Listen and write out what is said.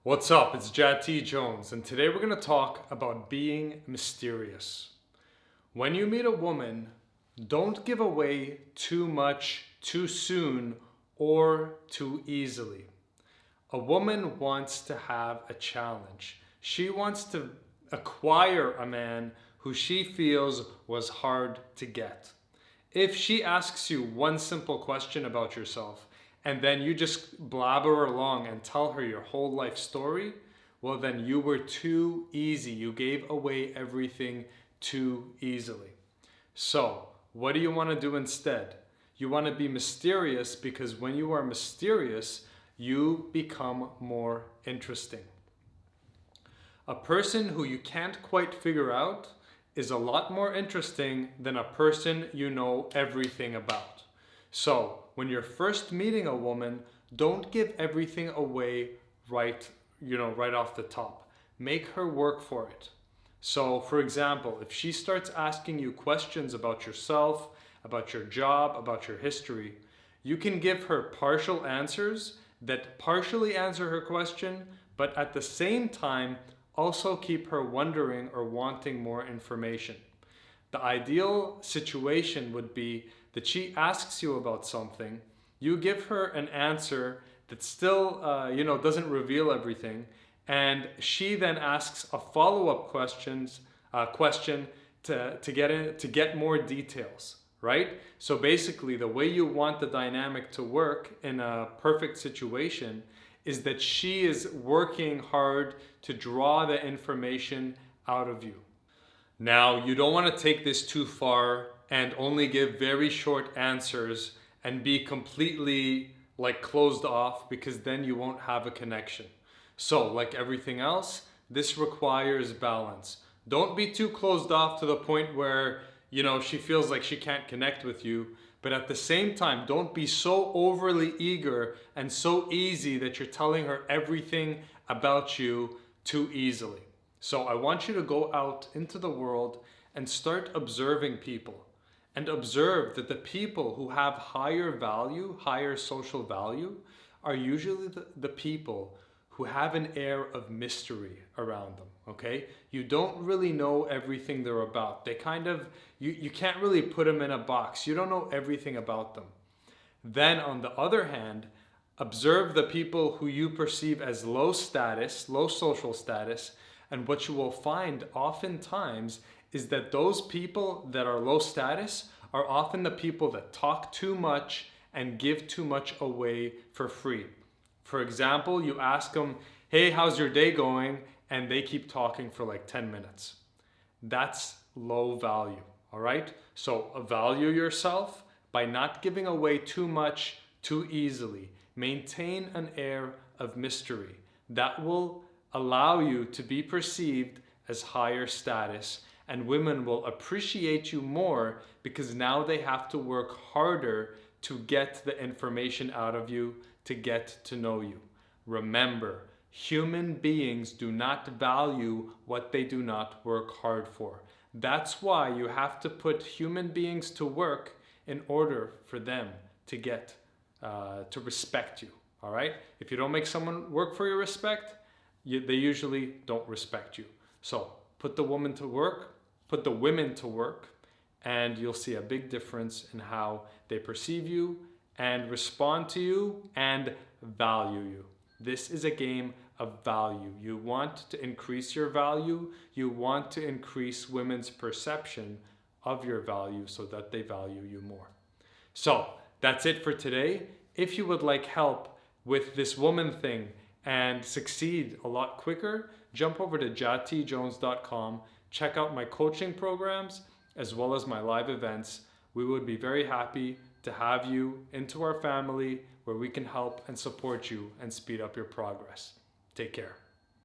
What's up? It's Jat Jones, and today we're going to talk about being mysterious. When you meet a woman, don't give away too much too soon or too easily. A woman wants to have a challenge. She wants to acquire a man who she feels was hard to get. If she asks you one simple question about yourself and then you just blabber along and tell her your whole life story, well, then you were too easy. You gave away everything too easily. So, what do you want to do instead? You want to be mysterious, because when you are mysterious, you become more interesting. A person who you can't quite figure out is a lot more interesting than a person you know everything about. So, when you're first meeting a woman, don't give everything away right off the top. Make her work for it. So, for example, if she starts asking you questions about yourself, about your job, about your history, you can give her partial answers that partially answer her question, but at the same time also keep her wondering or wanting more information. The ideal situation would be that she asks you about something, you give her an answer that still doesn't reveal everything, and she then asks a follow-up question to get more details, right? So basically, the way you want the dynamic to work in a perfect situation is that she is working hard to draw the information out of you. Now, you don't want to take this too far and only give very short answers and be completely closed off, because then you won't have a connection. So, like everything else, this requires balance. Don't be too closed off to the point where, she feels like she can't connect with you. But at the same time, don't be so overly eager and so easy that you're telling her everything about you too easily. So I want you to go out into the world and start observing people, and observe that the people who have higher value, higher social value, are usually the people who have an air of mystery around them, okay? You don't really know everything they're about. They kind of, you can't really put them in a box. You don't know everything about them. Then on the other hand, observe the people who you perceive as low status, low social status, and what you will find oftentimes is that those people that are low status are often the people that talk too much and give too much away for free. For example, you ask them, hey, how's your day going? And they keep talking for like 10 minutes. That's low value, all right? So value yourself by not giving away too much too easily. Maintain an air of mystery. That will allow you to be perceived as higher status, and women will appreciate you more because now they have to work harder to get the information out of you, to get to know you. Remember, human beings do not value what they do not work hard for. That's why you have to put human beings to work in order for them to get to respect you. All right? If you don't make someone work for your respect, they usually don't respect you. So put the women to work, and you'll see a big difference in how they perceive you and respond to you and value you. This is a game of value. You want to increase your value. You want to increase women's perception of your value so that they value you more. So that's it for today. If you would like help with this woman thing and succeed a lot quicker, jump over to jatjones.com. Check out my coaching programs as well as my live events. We would be very happy to have you into our family, where we can help and support you and speed up your progress. Take care.